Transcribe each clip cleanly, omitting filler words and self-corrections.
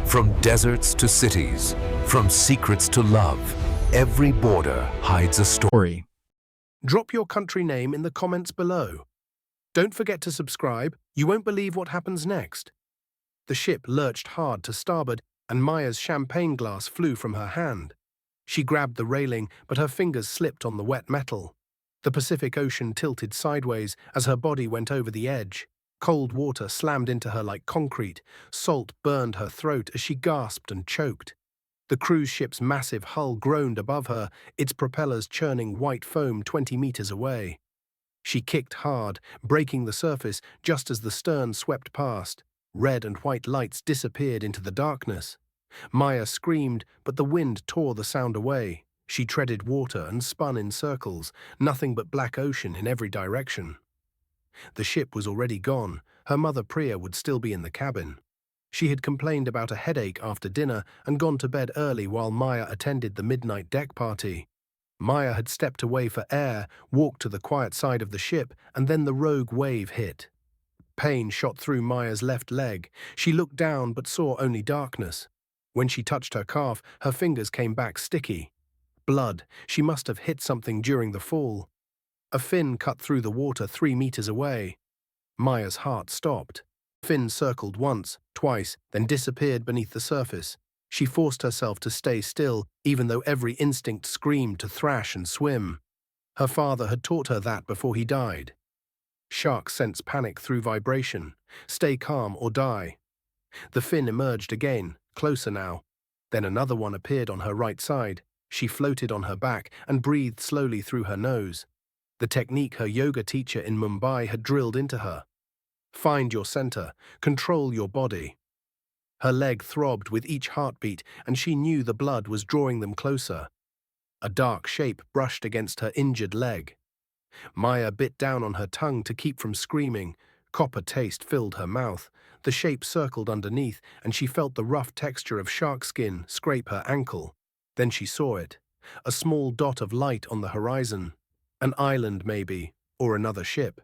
From deserts to cities, from secrets to love, every border hides a story. Drop your country name in the comments below. Don't forget to subscribe, you won't believe what happens next. The ship lurched hard to starboard and Maya's champagne glass flew from her hand. She grabbed the railing, but her fingers slipped on the wet metal. The Pacific Ocean tilted sideways as her body went over the edge. Cold water slammed into her like concrete. Salt burned her throat as she gasped and choked. The cruise ship's massive hull groaned above her, its propellers churning white foam 20 meters away. She kicked hard, breaking the surface just as the stern swept past. Red and white lights disappeared into the darkness. Maya screamed, but the wind tore the sound away. She treaded water and spun in circles, nothing but black ocean in every direction. The ship was already gone. Her mother Priya would still be in the cabin. She had complained about a headache after dinner and gone to bed early while Maya attended the midnight deck party. Maya had stepped away for air, walked to the quiet side of the ship, and then the rogue wave hit. Pain shot through Maya's left leg. She looked down but saw only darkness. When she touched her calf, her fingers came back sticky. Blood. She must have hit something during the fall. A fin cut through the water 3 meters away. Maya's heart stopped. Fin circled once, twice, then disappeared beneath the surface. She forced herself to stay still, even though every instinct screamed to thrash and swim. Her father had taught her that before he died. Sharks sense panic through vibration. Stay calm or die. The fin emerged again, closer now. Then another one appeared on her right side. She floated on her back and breathed slowly through her nose. The technique her yoga teacher in Mumbai had drilled into her. Find your center, control your body. Her leg throbbed with each heartbeat, and she knew the blood was drawing them closer. A dark shape brushed against her injured leg. Maya bit down on her tongue to keep from screaming. Copper taste filled her mouth. The shape circled underneath, and she felt the rough texture of shark skin scrape her ankle. Then she saw it, a small dot of light on the horizon. An island, maybe, or another ship.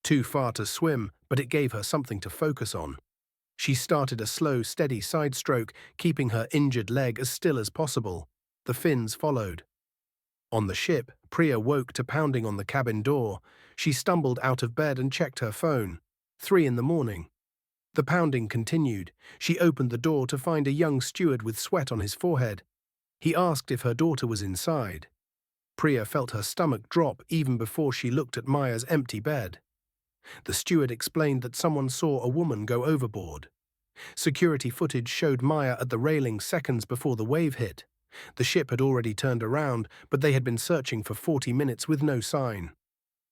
Too far to swim, but it gave her something to focus on. She started a slow, steady side stroke, keeping her injured leg as still as possible. The fins followed. On the ship, Priya woke to pounding on the cabin door. She stumbled out of bed and checked her phone. 3 in the morning. The pounding continued. She opened the door to find a young steward with sweat on his forehead. He asked if her daughter was inside. Priya felt her stomach drop even before she looked at Maya's empty bed. The steward explained that someone saw a woman go overboard. Security footage showed Maya at the railing seconds before the wave hit. The ship had already turned around, but they had been searching for 40 minutes with no sign.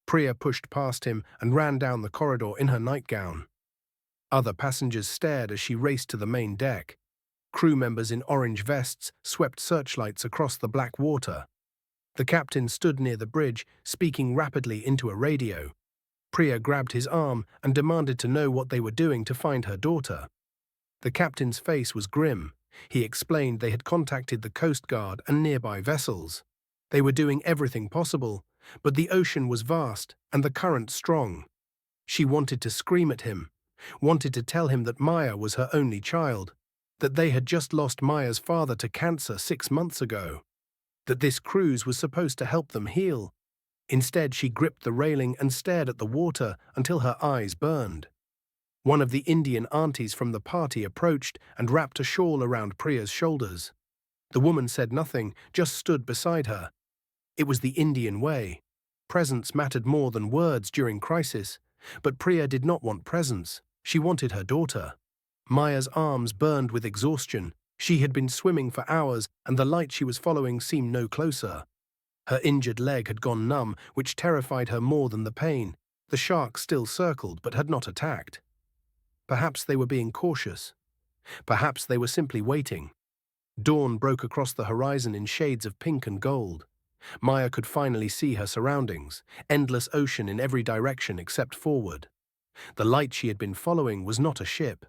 Priya pushed past him and ran down the corridor in her nightgown. Other passengers stared as she raced to the main deck. Crew members in orange vests swept searchlights across the black water. The captain stood near the bridge, speaking rapidly into a radio. Priya grabbed his arm and demanded to know what they were doing to find her daughter. The captain's face was grim. He explained they had contacted the Coast Guard and nearby vessels. They were doing everything possible, but the ocean was vast and the current strong. She wanted to scream at him, wanted to tell him that Maya was her only child, that they had just lost Maya's father to cancer 6 months ago, that this cruise was supposed to help them heal. Instead, she gripped the railing and stared at the water until her eyes burned. One of the Indian aunties from the party approached and wrapped a shawl around Priya's shoulders. The woman said nothing, just stood beside her. It was the Indian way. Presence mattered more than words during crisis, but Priya did not want presence. She wanted her daughter. Maya's arms burned with exhaustion. She had been swimming for hours, and the light she was following seemed no closer. Her injured leg had gone numb, which terrified her more than the pain. The shark still circled, but had not attacked. Perhaps they were being cautious. Perhaps they were simply waiting. Dawn broke across the horizon in shades of pink and gold. Maya could finally see her surroundings, endless ocean in every direction except forward. The light she had been following was not a ship.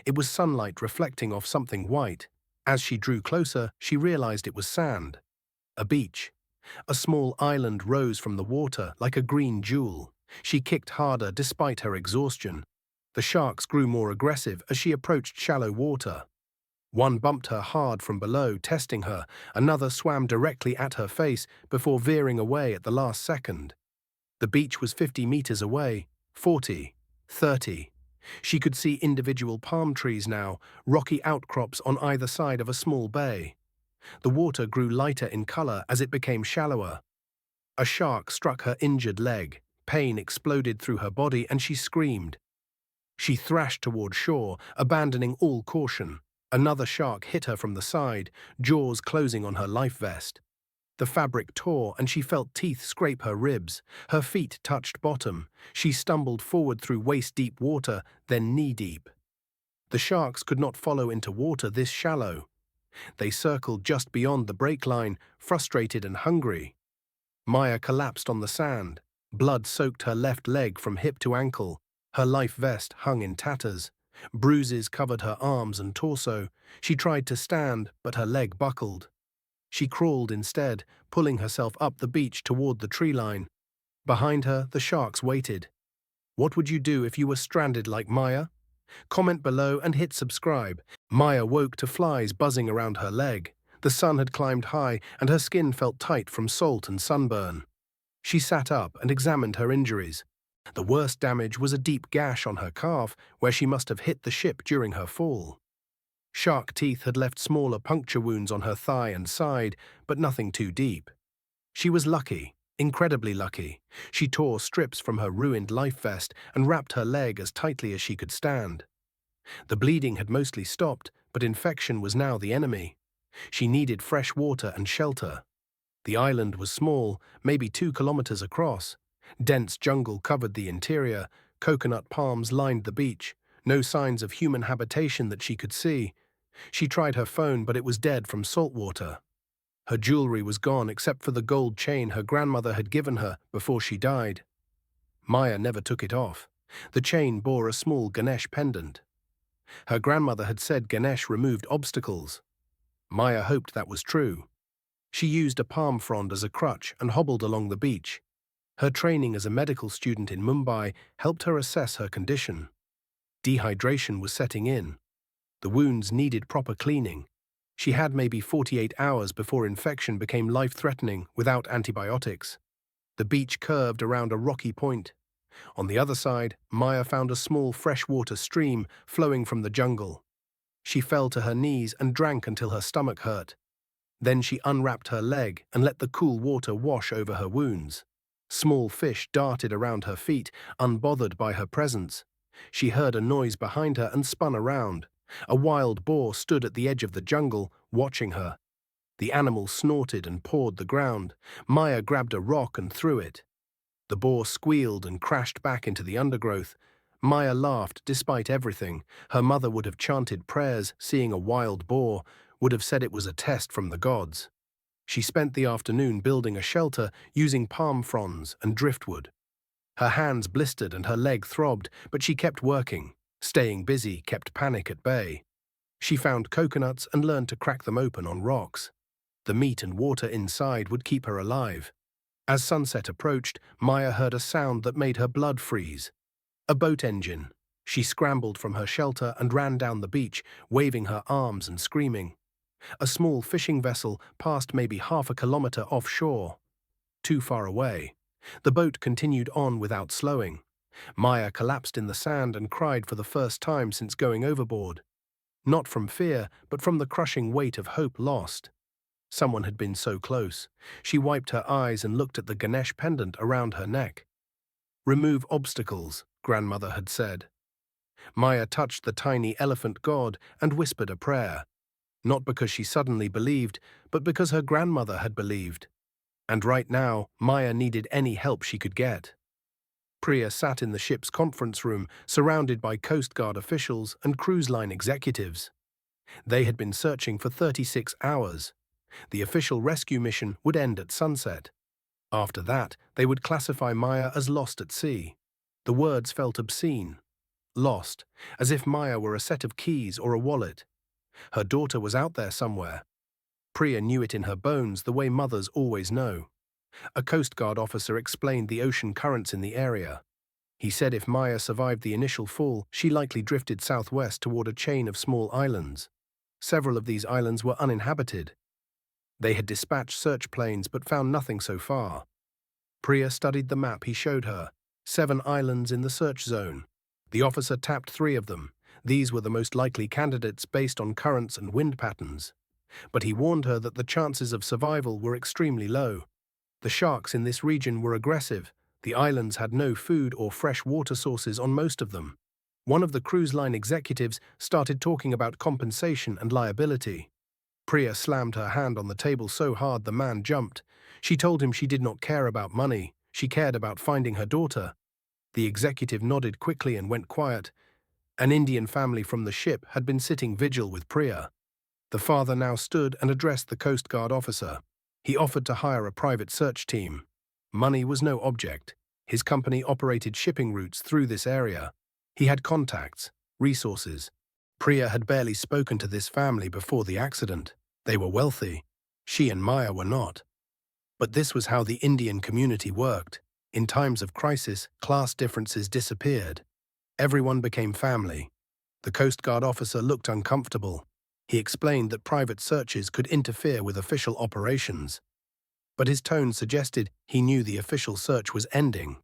It was sunlight reflecting off something white. As she drew closer, she realized it was sand. A beach. A small island rose from the water like a green jewel. She kicked harder despite her exhaustion. The sharks grew more aggressive as she approached shallow water. One bumped her hard from below, testing her. Another swam directly at her face before veering away at the last second. The beach was 50 meters away, 40, 30. She could see individual palm trees now, rocky outcrops on either side of a small bay. The water grew lighter in color as it became shallower. A shark struck her injured leg. Pain exploded through her body and she screamed. She thrashed toward shore, abandoning all caution. Another shark hit her from the side, jaws closing on her life vest. The fabric tore and she felt teeth scrape her ribs. Her feet touched bottom. She stumbled forward through waist-deep water, then knee-deep. The sharks could not follow into water this shallow. They circled just beyond the break line, frustrated and hungry. Maya collapsed on the sand. Blood soaked her left leg from hip to ankle. Her life vest hung in tatters. Bruises covered her arms and torso. She tried to stand, but her leg buckled. She crawled instead, pulling herself up the beach toward the tree line. Behind her, the sharks waited. What would you do if you were stranded like Maya? Comment below and hit subscribe. Maya woke to flies buzzing around her leg. The sun had climbed high and her skin felt tight from salt and sunburn. She sat up and examined her injuries. The worst damage was a deep gash on her calf where she must have hit the ship during her fall. Shark teeth had left smaller puncture wounds on her thigh and side, but nothing too deep. She was lucky, incredibly lucky. She tore strips from her ruined life vest and wrapped her leg as tightly as she could stand. The bleeding had mostly stopped, but infection was now the enemy. She needed fresh water and shelter. The island was small, maybe 2 kilometers across. Dense jungle covered the interior, coconut palms lined the beach, no signs of human habitation that she could see. She tried her phone, but it was dead from salt water. Her jewelry was gone except for the gold chain her grandmother had given her before she died. Maya never took it off. The chain bore a small Ganesh pendant. Her grandmother had said Ganesh removed obstacles. Maya hoped that was true. She used a palm frond as a crutch and hobbled along the beach. Her training as a medical student in Mumbai helped her assess her condition. Dehydration was setting in. The wounds needed proper cleaning. She had maybe 48 hours before infection became life-threatening without antibiotics. The beach curved around a rocky point. On the other side, Maya found a small freshwater stream flowing from the jungle. She fell to her knees and drank until her stomach hurt. Then she unwrapped her leg and let the cool water wash over her wounds. Small fish darted around her feet, unbothered by her presence. She heard a noise behind her and spun around. A wild boar stood at the edge of the jungle, watching her. The animal snorted and pawed the ground. Maya grabbed a rock and threw it. The boar squealed and crashed back into the undergrowth. Maya laughed despite everything. Her mother would have chanted prayers, seeing a wild boar, would have said it was a test from the gods. She spent the afternoon building a shelter using palm fronds and driftwood. Her hands blistered and her leg throbbed, but she kept working. Staying busy kept panic at bay. She found coconuts and learned to crack them open on rocks. The meat and water inside would keep her alive. As sunset approached, Maya heard a sound that made her blood freeze. A boat engine. She scrambled from her shelter and ran down the beach, waving her arms and screaming. A small fishing vessel passed maybe half a kilometer offshore. Too far away. The boat continued on without slowing. Maya collapsed in the sand and cried for the first time since going overboard. Not from fear, but from the crushing weight of hope lost. Someone had been so close. She wiped her eyes and looked at the Ganesh pendant around her neck. "Remove obstacles," grandmother had said. Maya touched the tiny elephant god and whispered a prayer. Not because she suddenly believed, but because her grandmother had believed. And right now, Maya needed any help she could get. Priya sat in the ship's conference room, surrounded by Coast Guard officials and cruise line executives. They had been searching for 36 hours. The official rescue mission would end at sunset. After that, they would classify Maya as lost at sea. The words felt obscene. Lost, as if Maya were a set of keys or a wallet. Her daughter was out there somewhere. Priya knew it in her bones the way mothers always know. A Coast Guard officer explained the ocean currents in the area. He said if Maya survived the initial fall, she likely drifted southwest toward a chain of small islands. Several of these islands were uninhabited. They had dispatched search planes but found nothing so far. Priya studied the map he showed her. 7 islands in the search zone. The officer tapped 3 of them. These were the most likely candidates based on currents and wind patterns. But he warned her that the chances of survival were extremely low. The sharks in this region were aggressive. The islands had no food or fresh water sources on most of them. One of the cruise line executives started talking about compensation and liability. Priya slammed her hand on the table so hard the man jumped. She told him she did not care about money. She cared about finding her daughter. The executive nodded quickly and went quiet. An Indian family from the ship had been sitting vigil with Priya. The father now stood and addressed the Coast Guard officer. He offered to hire a private search team. Money was no object. His company operated shipping routes through this area. He had contacts, resources. Priya had barely spoken to this family before the accident. They were wealthy. She and Maya were not. But this was how the Indian community worked. In times of crisis, class differences disappeared. Everyone became family. The Coast Guard officer looked uncomfortable. He explained that private searches could interfere with official operations. But his tone suggested he knew the official search was ending.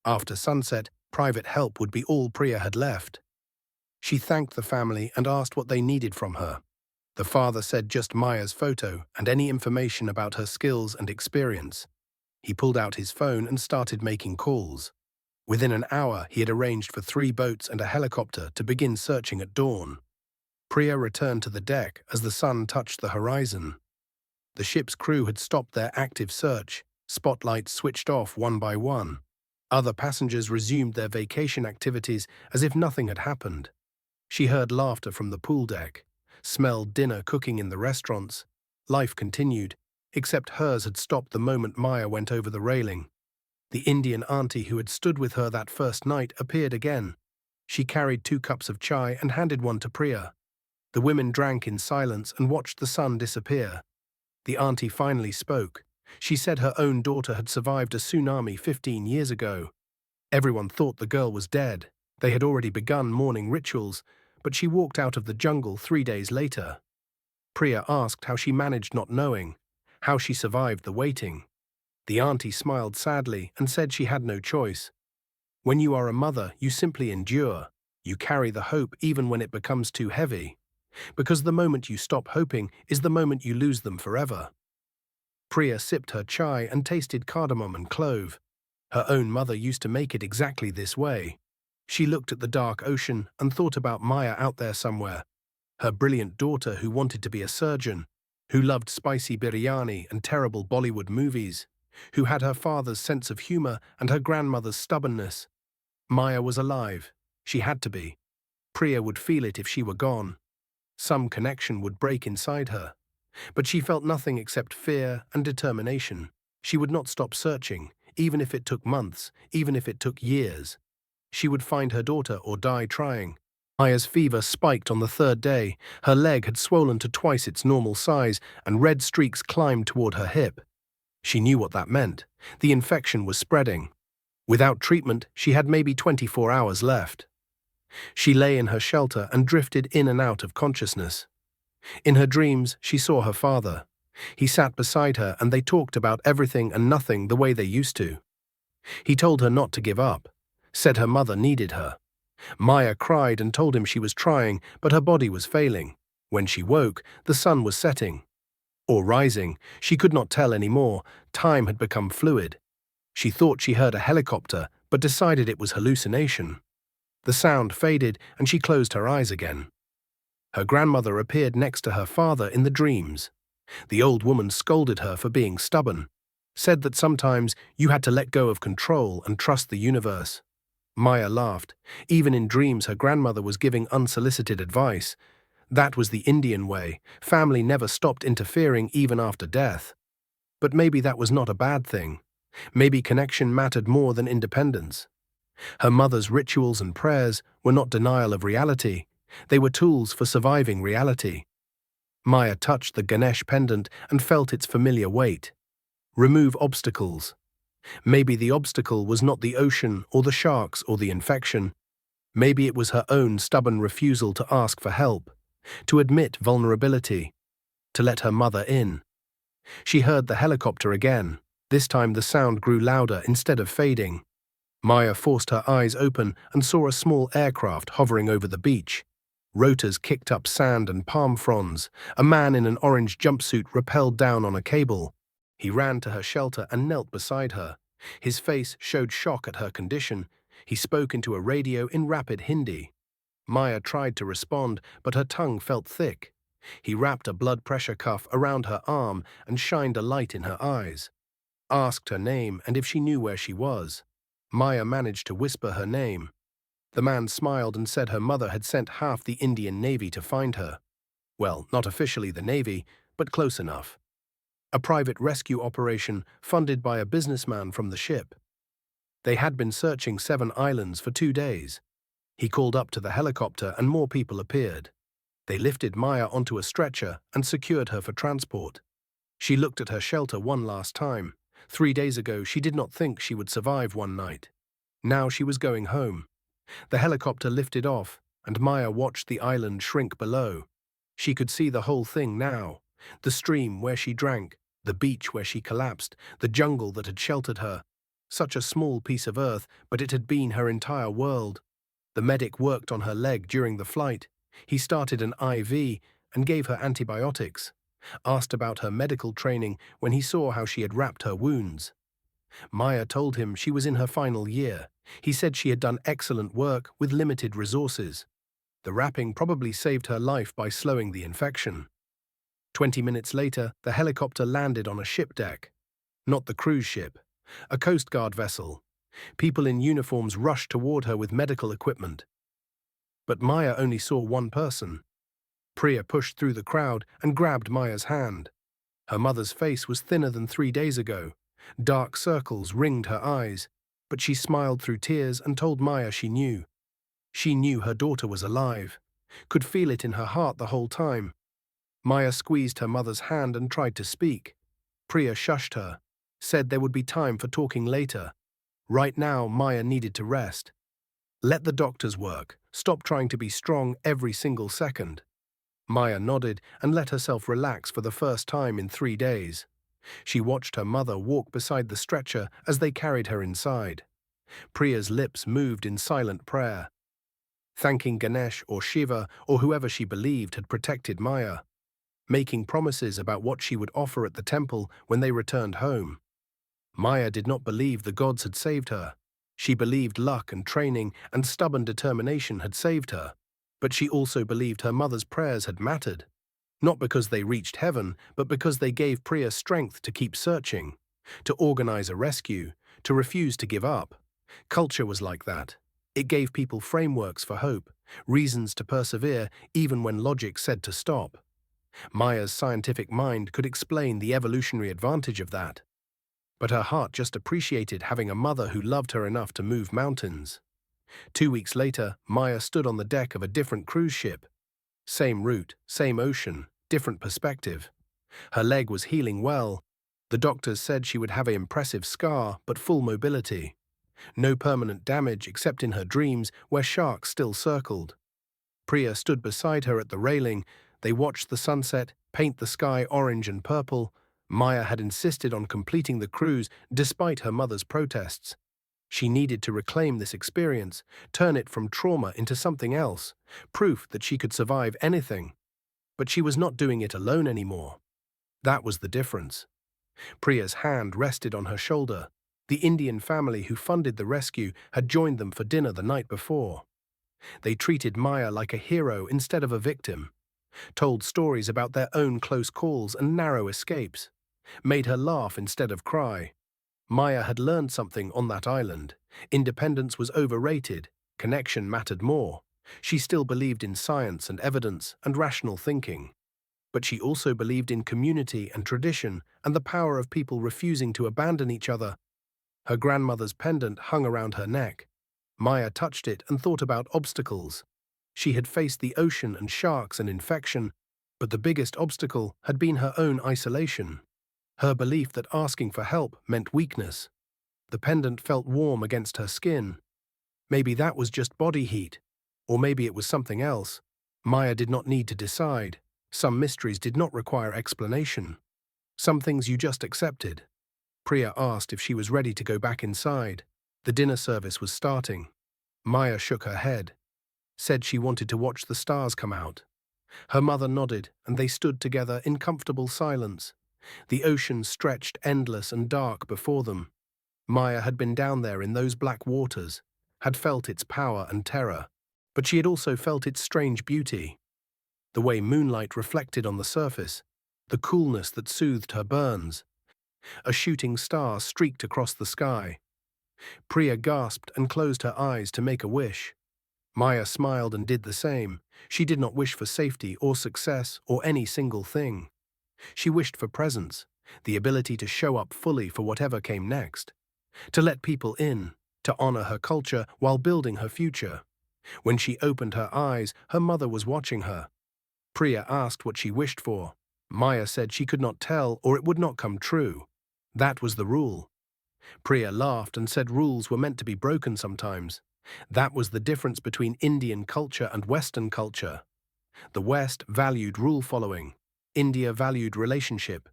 After sunset, private help would be all Priya had left. She thanked the family and asked what they needed from her. The father said just Maya's photo and any information about her skills and experience. He pulled out his phone and started making calls. Within an hour, he had arranged for 3 boats and a helicopter to begin searching at dawn. Priya returned to the deck as the sun touched the horizon. The ship's crew had stopped their active search, spotlights switched off one by one. Other passengers resumed their vacation activities as if nothing had happened. She heard laughter from the pool deck, smelled dinner cooking in the restaurants. Life continued, except hers had stopped the moment Maya went over the railing. The Indian auntie who had stood with her that first night appeared again. She carried 2 cups of chai and handed one to Priya. The women drank in silence and watched the sun disappear. The auntie finally spoke. She said her own daughter had survived a tsunami 15 years ago. Everyone thought the girl was dead. They had already begun mourning rituals, but she walked out of the jungle 3 days later. Priya asked how she managed not knowing, how she survived the waiting. The auntie smiled sadly and said she had no choice. When you are a mother, you simply endure. You carry the hope even when it becomes too heavy. Because the moment you stop hoping is the moment you lose them forever. Priya sipped her chai and tasted cardamom and clove. Her own mother used to make it exactly this way. She looked at the dark ocean and thought about Maya out there somewhere. Her brilliant daughter who wanted to be a surgeon, who loved spicy biryani and terrible Bollywood movies, who had her father's sense of humor and her grandmother's stubbornness. Maya was alive. She had to be. Priya would feel it if she were gone. Some connection would break inside her. But she felt nothing except fear and determination. She would not stop searching, even if it took months, even if it took years. She would find her daughter or die trying. Maya's fever spiked on the 3rd day. Her leg had swollen to twice its normal size, and red streaks climbed toward her hip. She knew what that meant. The infection was spreading. Without treatment, she had maybe 24 hours left. She lay in her shelter and drifted in and out of consciousness. In her dreams, she saw her father. He sat beside her and they talked about everything and nothing the way they used to. He told her not to give up, said her mother needed her. Maya cried and told him she was trying, but her body was failing. When she woke, the sun was setting. Or rising, she could not tell anymore. Time had become fluid. She thought she heard a helicopter, but decided it was hallucination. The sound faded and she closed her eyes again. Her grandmother appeared next to her father in the dreams. The old woman scolded her for being stubborn, said that sometimes you had to let go of control and trust the universe. Maya laughed. Even in dreams, her grandmother was giving unsolicited advice. That was the Indian way. Family never stopped interfering even after death. But maybe that was not a bad thing. Maybe connection mattered more than independence. Her mother's rituals and prayers were not denial of reality. They were tools for surviving reality. Maya touched the Ganesh pendant and felt its familiar weight. Remove obstacles. Maybe the obstacle was not the ocean or the sharks or the infection. Maybe it was her own stubborn refusal to ask for help. to admit vulnerability, to let her mother in. She heard the helicopter again. This time the sound grew louder instead of fading. Maya forced her eyes open and saw a small aircraft hovering over the beach. Rotors kicked up sand and palm fronds. A man in an orange jumpsuit rappelled down on a cable. He ran to her shelter and knelt beside her. His face showed shock at her condition. He spoke into a radio in rapid Hindi. Maya tried to respond, but her tongue felt thick. He wrapped a blood pressure cuff around her arm and shined a light in her eyes. Asked her name and if she knew where she was. Maya managed to whisper her name. The man smiled and said her mother had sent half the Indian Navy to find her. Well, not officially the Navy, but close enough. A private rescue operation funded by a businessman from the ship. They had been searching 7 islands for 2 days. He called up to the helicopter and more people appeared. They lifted Maya onto a stretcher and secured her for transport. She looked at her shelter one last time. 3 days ago, she did not think she would survive one night. Now she was going home. The helicopter lifted off, and Maya watched the island shrink below. She could see the whole thing now. The stream where she drank, the beach where she collapsed, the jungle that had sheltered her. Such a small piece of earth, but it had been her entire world. The medic worked on her leg during the flight. He started an IV and gave her antibiotics. Asked about her medical training when he saw how she had wrapped her wounds. Maya told him she was in her final year. He said she had done excellent work with limited resources. The wrapping probably saved her life by slowing the infection. 20 minutes later, the helicopter landed on a ship deck. Not the cruise ship, a Coast Guard vessel. People in uniforms rushed toward her with medical equipment. But Maya only saw one person. Priya pushed through the crowd and grabbed Maya's hand. Her mother's face was thinner than 3 days ago. Dark circles ringed her eyes, but she smiled through tears and told Maya she knew. She knew her daughter was alive, could feel it in her heart the whole time. Maya squeezed her mother's hand and tried to speak. Priya shushed her, said there would be time for talking later. Right now, Maya needed to rest. Let the doctors work. Stop trying to be strong every single second. Maya nodded and let herself relax for the first time in 3 days. She watched her mother walk beside the stretcher as they carried her inside. Priya's lips moved in silent prayer, thanking Ganesh or Shiva or whoever she believed had protected Maya, making promises about what she would offer at the temple when they returned home. Maya did not believe the gods had saved her. She believed luck and training and stubborn determination had saved her. But she also believed her mother's prayers had mattered. Not because they reached heaven, but because they gave Priya strength to keep searching, to organize a rescue, to refuse to give up. Culture was like that. It gave people frameworks for hope, reasons to persevere even when logic said to stop. Maya's scientific mind could explain the evolutionary advantage of that. But her heart just appreciated having a mother who loved her enough to move mountains. 2 weeks later, Maya stood on the deck of a different cruise ship. Same route, same ocean, different perspective. Her leg was healing well. The doctors said she would have an impressive scar, but full mobility. No permanent damage except in her dreams where sharks still circled. Priya stood beside her at the railing. They watched the sunset paint the sky orange and purple. Maya had insisted on completing the cruise despite her mother's protests. She needed to reclaim this experience, turn it from trauma into something else, proof that she could survive anything. But she was not doing it alone anymore. That was the difference. Priya's hand rested on her shoulder. The Indian family who funded the rescue had joined them for dinner the night before. They treated Maya like a hero instead of a victim, told stories about their own close calls and narrow escapes, made her laugh instead of cry. Maya had learned something on that island. Independence was overrated. Connection mattered more. She still believed in science and evidence and rational thinking. But she also believed in community and tradition and the power of people refusing to abandon each other. Her grandmother's pendant hung around her neck. Maya touched it and thought about obstacles. She had faced the ocean and sharks and infection, but the biggest obstacle had been her own isolation. Her belief that asking for help meant weakness. The pendant felt warm against her skin. Maybe that was just body heat, or maybe it was something else. Maya did not need to decide. Some mysteries did not require explanation. Some things you just accepted. Priya asked if she was ready to go back inside. The dinner service was starting. Maya shook her head, said she wanted to watch the stars come out. Her mother nodded, and they stood together in comfortable silence. The ocean stretched endless and dark before them. Maya had been down there in those black waters, had felt its power and terror, but she had also felt its strange beauty. The way moonlight reflected on the surface, the coolness that soothed her burns. A shooting star streaked across the sky. Priya gasped and closed her eyes to make a wish. Maya smiled and did the same. She did not wish for safety or success or any single thing. She wished for presence, the ability to show up fully for whatever came next, to let people in, to honor her culture while building her future. When she opened her eyes, her mother was watching her. Priya asked what she wished for. Maya said she could not tell or it would not come true. That was the rule. Priya laughed and said rules were meant to be broken sometimes. That was the difference between Indian culture and Western culture. The West valued rule following. India valued relationship.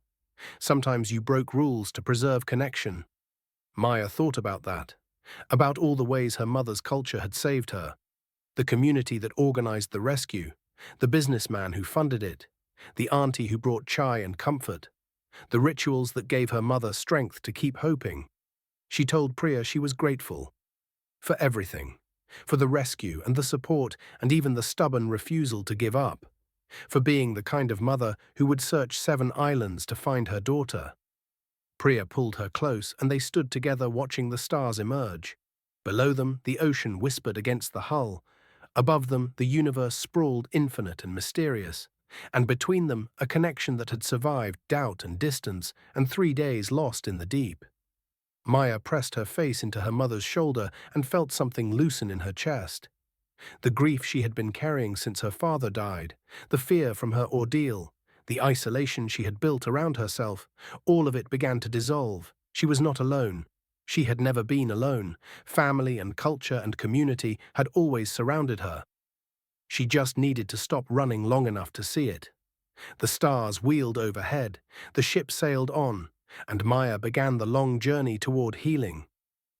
Sometimes you broke rules to preserve connection. Maya thought about that, about all the ways her mother's culture had saved her. The community that organized the rescue, the businessman who funded it, the auntie who brought chai and comfort, the rituals that gave her mother strength to keep hoping. She told Priya she was grateful for everything, for the rescue and the support and even the stubborn refusal to give up, for being the kind of mother who would search 7 islands to find her daughter. Priya pulled her close and they stood together watching the stars emerge. Below them, the ocean whispered against the hull. Above them, the universe sprawled infinite and mysterious. And between them, a connection that had survived doubt and distance and 3 days lost in the deep. Maya pressed her face into her mother's shoulder and felt something loosen in her chest. The grief she had been carrying since her father died, the fear from her ordeal, the isolation she had built around herself, all of it began to dissolve. She was not alone. She had never been alone. Family and culture and community had always surrounded her. She just needed to stop running long enough to see it. The stars wheeled overhead, the ship sailed on, and Maya began the long journey toward healing.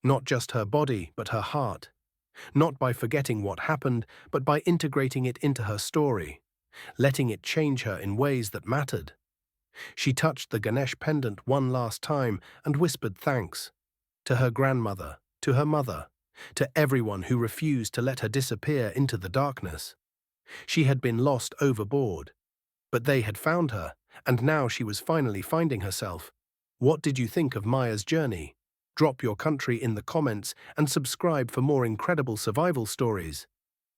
Not just her body, but her heart. Not by forgetting what happened, but by integrating it into her story, letting it change her in ways that mattered. She touched the Ganesh pendant one last time and whispered thanks. To her grandmother, to her mother, to everyone who refused to let her disappear into the darkness. She had been lost overboard, but they had found her, and now she was finally finding herself. What did you think of Maya's journey? Drop your country in the comments and subscribe for more incredible survival stories.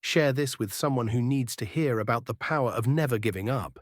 Share this with someone who needs to hear about the power of never giving up.